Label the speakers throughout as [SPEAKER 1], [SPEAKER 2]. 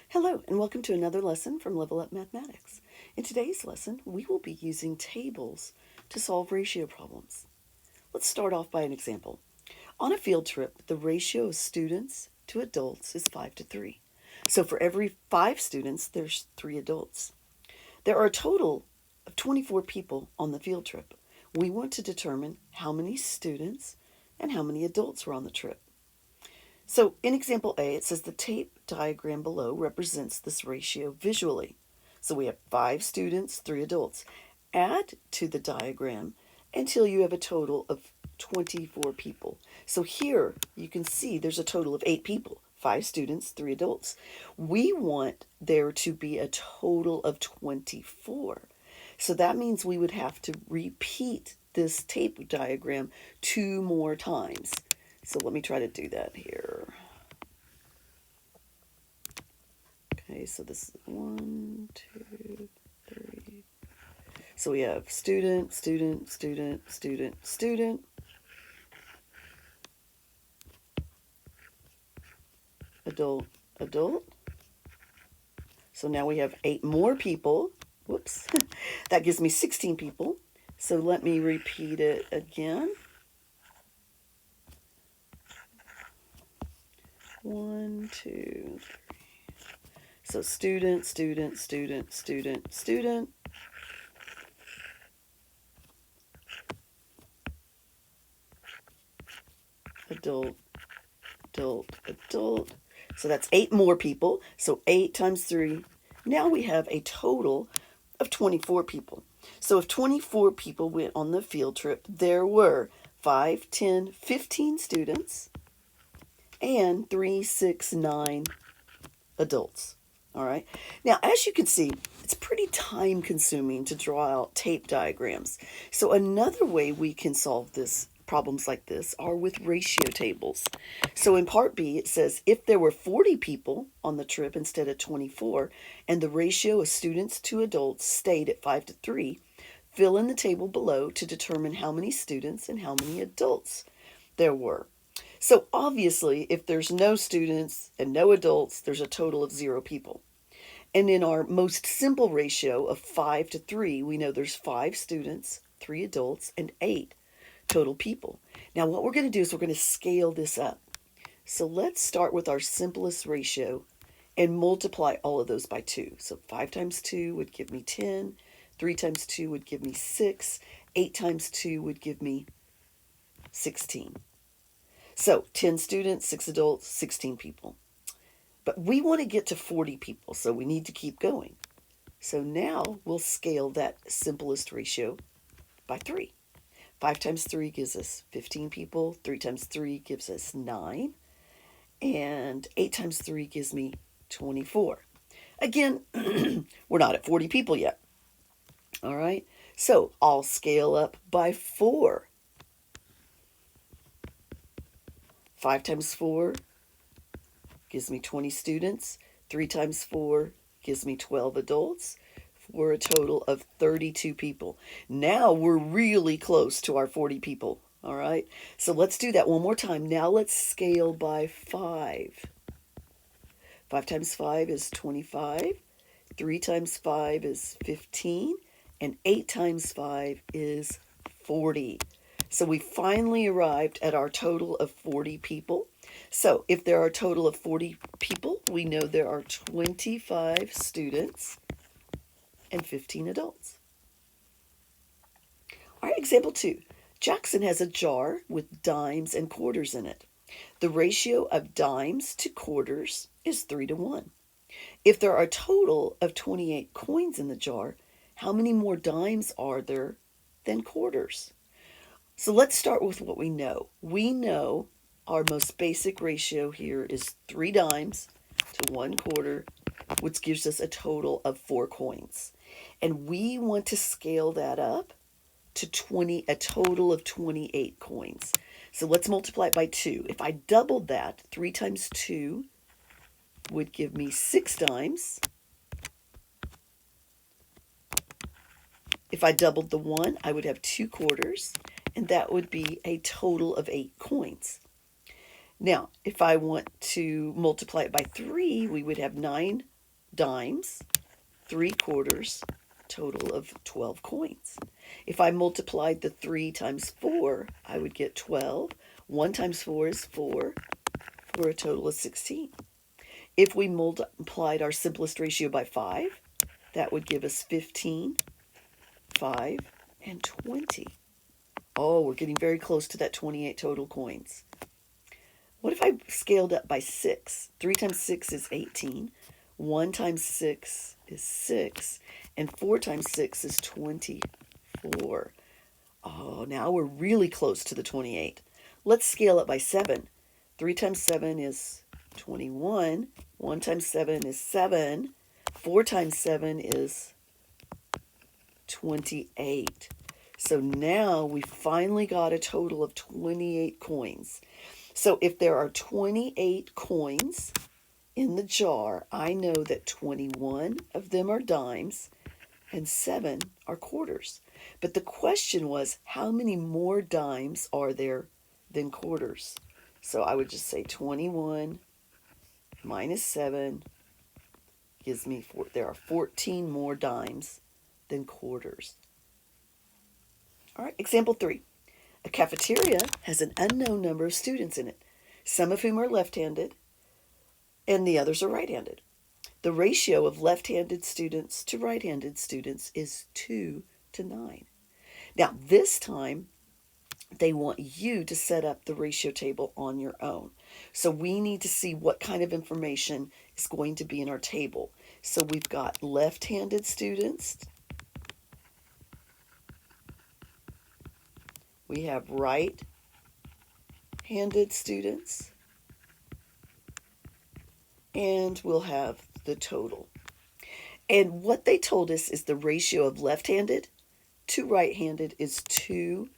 [SPEAKER 1] Hello, and welcome to another lesson from Level Up Mathematics. In today's lesson, we will be using tables to solve ratio problems. Let's start off by an example. On a field trip, the ratio of students to adults is 5 to 3. So for every 5 students, there's 3 adults. There are a total of 24 people on the field trip. We want to determine how many students and how many adults were on the trip. So in example A, it says the tape diagram below represents this ratio visually. So we have 5 students, 3 adults. Add to the diagram until you have a total of 24 people. So here you can see there's a total of 8 people, 5 students, 3 adults. We want there to be a total of 24. So that means we would have to repeat this tape diagram 2 more times. So let me try to do that here. Okay, so this is 1, 2, 3. So we have student, student, student, student, student. Adult, adult. So now we have 8 more people. Whoops. That gives me 16 people. So let me repeat it again. 1, 2, 3. So student, student, student, student, student. Adult, adult, adult. So that's 8 more people. So 8 times 3. Now we have a total of 24 people. So if 24 people went on the field trip, there were 5, 10, 15 students and 3, 6, 9 adults. All right. Now, as you can see, it's pretty time consuming to draw out tape diagrams. So another way we can solve this problems like this are with ratio tables. So in part B, it says if there were 40 people on the trip instead of 24, and the ratio of students to adults stayed at 5 to 3, fill in the table below to determine how many students and how many adults there were. So obviously, if there's no students and no adults, there's a total of 0 people. And in our most simple ratio of 5 to 3, we know there's 5 students, 3 adults, and 8 total people. Now what we're going to do is we're going to scale this up. So let's start with our simplest ratio and multiply all of those by 2. So 5 times 2 would give me 10, 3 times 2 would give me 6, 8 times 2 would give me 16. So 10 students, 6 adults, 16 people. But we want to get to 40 people, so we need to keep going. So now we'll scale that simplest ratio by 3. 5 times 3 gives us 15 people. 3 times 3 gives us 9. And 8 times 3 gives me 24. Again, we're not at 40 people yet. All right, so I'll scale up by 4. 5 times 4 gives me 20 students. 3 times 4 gives me 12 adults, for a total of 32 people. Now we're really close to our 40 people. All right, so let's do that one more time. Now let's scale by 5. 5 times 5 is 25. 3 times 5 is 15. And 8 times 5 is 40. So we finally arrived at our total of 40 people. So if there are a total of 40 people, we know there are 25 students and 15 adults. All right, example 2. Jackson has a jar with dimes and quarters in it. The ratio of dimes to quarters is 3 to 1. If there are a total of 28 coins in the jar, how many more dimes are there than quarters? So let's start with what we know. We know our most basic ratio here is 3 dimes to 1 quarter, which gives us a total of 4 coins. And we want to scale that up to a total of 28 coins. So let's multiply it by 2. If I doubled that, 3 times 2 would give me 6 dimes. If I doubled the 1, I would have 2 quarters, and that would be a total of 8 coins. Now, if I want to multiply it by 3, we would have 9 dimes, 3 quarters, total of 12 coins. If I multiplied the 3 times 4, I would get 12. 1 times 4 is 4, for a total of 16. If we multiplied our simplest ratio by 5, that would give us 15, 5, and 20. Oh, we're getting very close to that 28 total coins. What if I scaled up by 6? 3 times 6 is 18. 1 times 6 is 6. And 4 times 6 is 24. Oh, now we're really close to the 28. Let's scale up by 7. 3 times 7 is 21. 1 times 7 is 7. 4 times 7 is 28. So now we finally got a total of 28 coins. So if there are 28 coins in the jar, I know that 21 of them are dimes and 7 are quarters. But the question was, how many more dimes are there than quarters? So I would just say 21 minus 7 gives me there are 14 more dimes than quarters. All right, example 3. A cafeteria has an unknown number of students in it, some of whom are left-handed and the others are right-handed. The ratio of left-handed students to right-handed students is 2 to 9. Now, this time, they want you to set up the ratio table on your own. So we need to see what kind of information is going to be in our table. So we've got left-handed students. We have right-handed students. And we'll have the total. And what they told us is the ratio of left-handed to right-handed is 2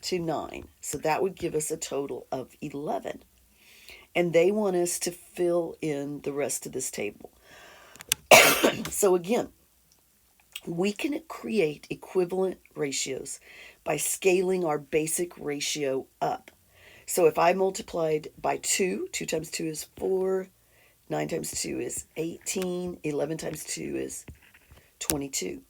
[SPEAKER 1] to 9. So that would give us a total of 11. And they want us to fill in the rest of this table. So again, we can create equivalent ratios by scaling our basic ratio up. So if I multiplied by 2, 2 times 2 is 4, 9 times 2 is 18, 11 times 2 is 22.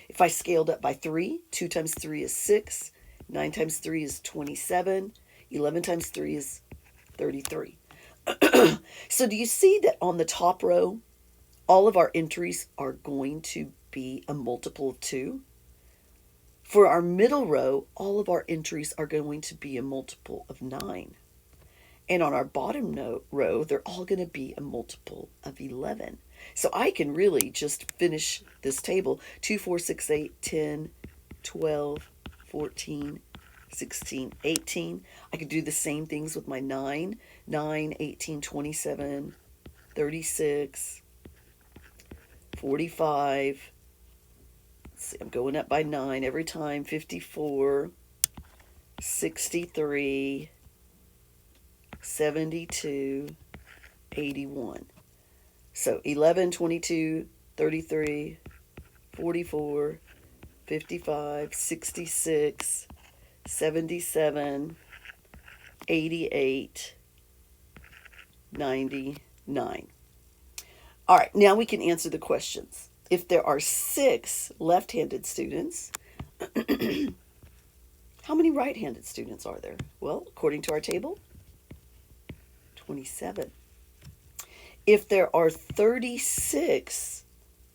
[SPEAKER 1] If I scaled up by 3, 2 times 3 is 6, 9 times 3 is 27, 11 times 3 is 33. So do you see that on the top row, all of our entries are going to be a multiple of 2? For our middle row, all of our entries are going to be a multiple of 9. And on our bottom row, they're all going to be a multiple of 11. So I can really just finish this table. 2, 4, 6, 8, 10, 12, 14, 16, 18. I could do the same things with my 9, 18, 27, 36, 45. Let's see, I'm going up by 9 every time. 54, 63, 72, 81. So 11, 22, 33, 44, 55, 66, 77, 88, 99. All right, now we can answer the questions. If there are 6 left-handed students, how many right-handed students are there? Well, according to our table, 27. If there are 36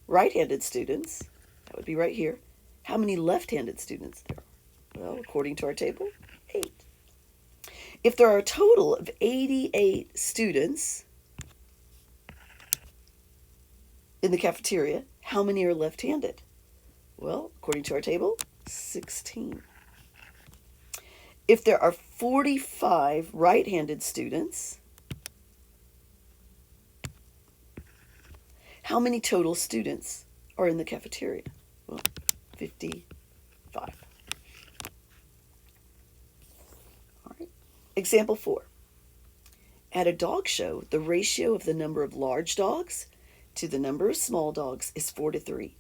[SPEAKER 1] right-handed students, that would be right here, how many left-handed students there are? Well, according to our table, 8. If there are a total of 88 students in the cafeteria, how many are left-handed? Well, according to our table, 16. If there are 45 right-handed students, how many total students are in the cafeteria? Well, 55. All right. Example 4. At a dog show, the ratio of the number of large dogs to the number of small dogs is 4 to 3.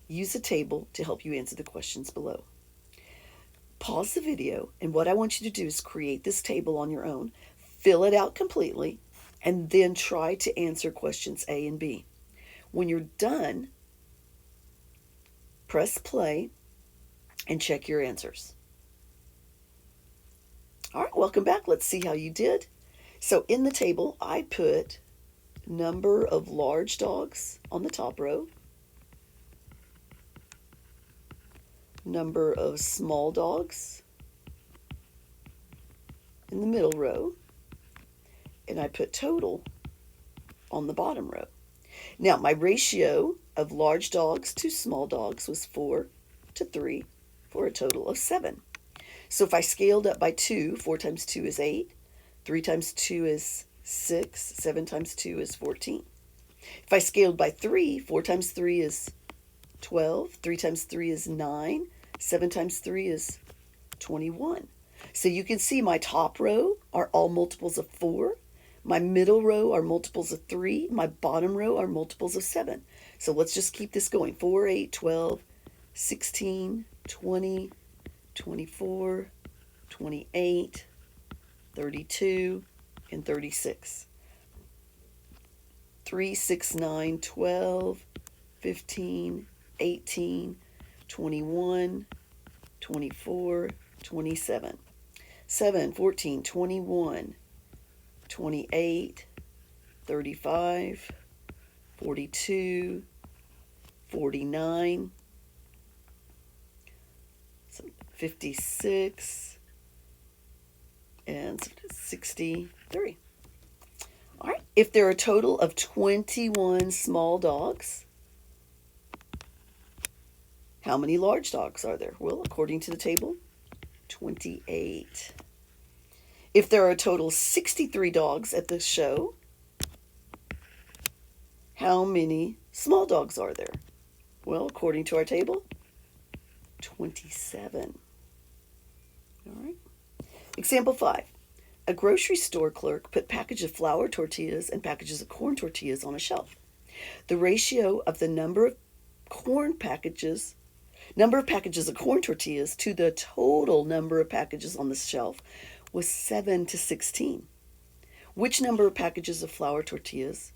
[SPEAKER 1] Use a table to help you answer the questions below. Pause the video, and what I want you to do is create this table on your own. Fill it out completely and then try to answer questions A and B. When you're done, press play and check your answers. All right, welcome back. Let's see how you did. So in the table, I put number of large dogs on the top row, number of small dogs in the middle row, and I put total on the bottom row. Now, my ratio of large dogs to small dogs was 4 to 3 for a total of 7. So if I scaled up by 2, 4 times 2 is 8, 3 times 2 is 6, 7 times 2 is 14. If I scaled by 3, 4 times 3 is 12, 3 times 3 is 9, 7 times 3 is 21. So you can see my top row are all multiples of 4. My middle row are multiples of 3. My bottom row are multiples of 7. So let's just keep this going. 4, 8, 12, 16, 20, 24, 28, 32, and 36. 3, 6, 9, 12, 15, 18, 21, 24, 27. 7, 14, 21, 28, 35, 42, 49, 56, and 63. All right, if there are a total of 21 small dogs, how many large dogs are there? Well, according to the table, 28. If there are a total of 63 dogs at the show, how many small dogs are there? Well, according to our table, 27. All right. Example 5. A grocery store clerk put packages of flour tortillas and packages of corn tortillas on a shelf. The ratio of the number of packages of corn tortillas to the total number of packages on the shelf was 7 to 16. Which number of packages of flour tortillas?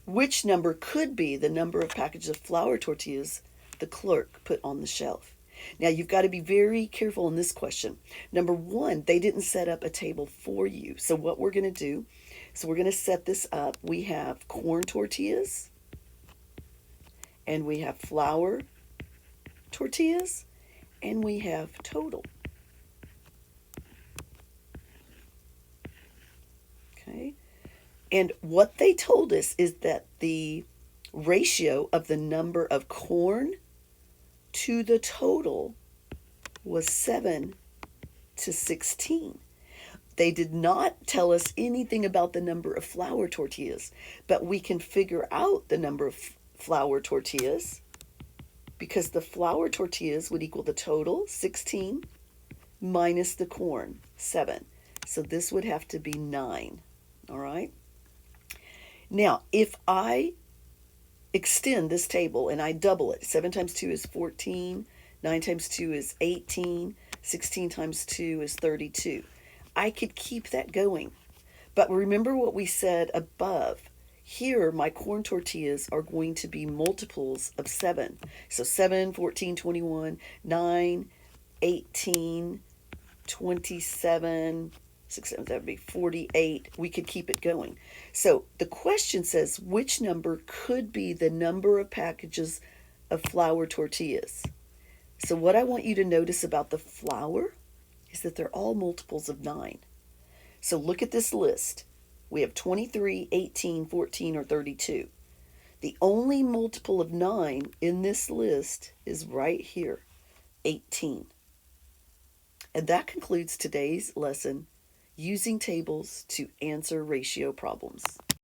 [SPEAKER 1] Which number could be the number of packages of flour tortillas the clerk put on the shelf? Now, you've got to be very careful in this question. Number one, they didn't set up a table for you. So what we're going to do, so we're going to set this up. We have corn tortillas, and we have flour tortillas, and we have total. Okay. And what they told us is that the ratio of the number of corn to the total was 7 to 16. They did not tell us anything about the number of flour tortillas, but we can figure out the number of flour tortillas because the flour tortillas would equal the total, 16, minus the corn, 7. So this would have to be 9. All right. Now, if I extend this table and I double it, 7 times 2 is 14, 9 times 2 is 18, 16 times 2 is 32. I could keep that going. But remember what we said above. Here, my corn tortillas are going to be multiples of 7. So 7, 14, 21, 9, 18, 27, 6, 7, that would be 48. We could keep it going. So the question says, which number could be the number of packages of flour tortillas? So what I want you to notice about the flour is that they're all multiples of 9. So look at this list. We have 23, 18, 14, or 32. The only multiple of 9 in this list is right here, 18. And that concludes today's lesson, using tables to answer ratio problems.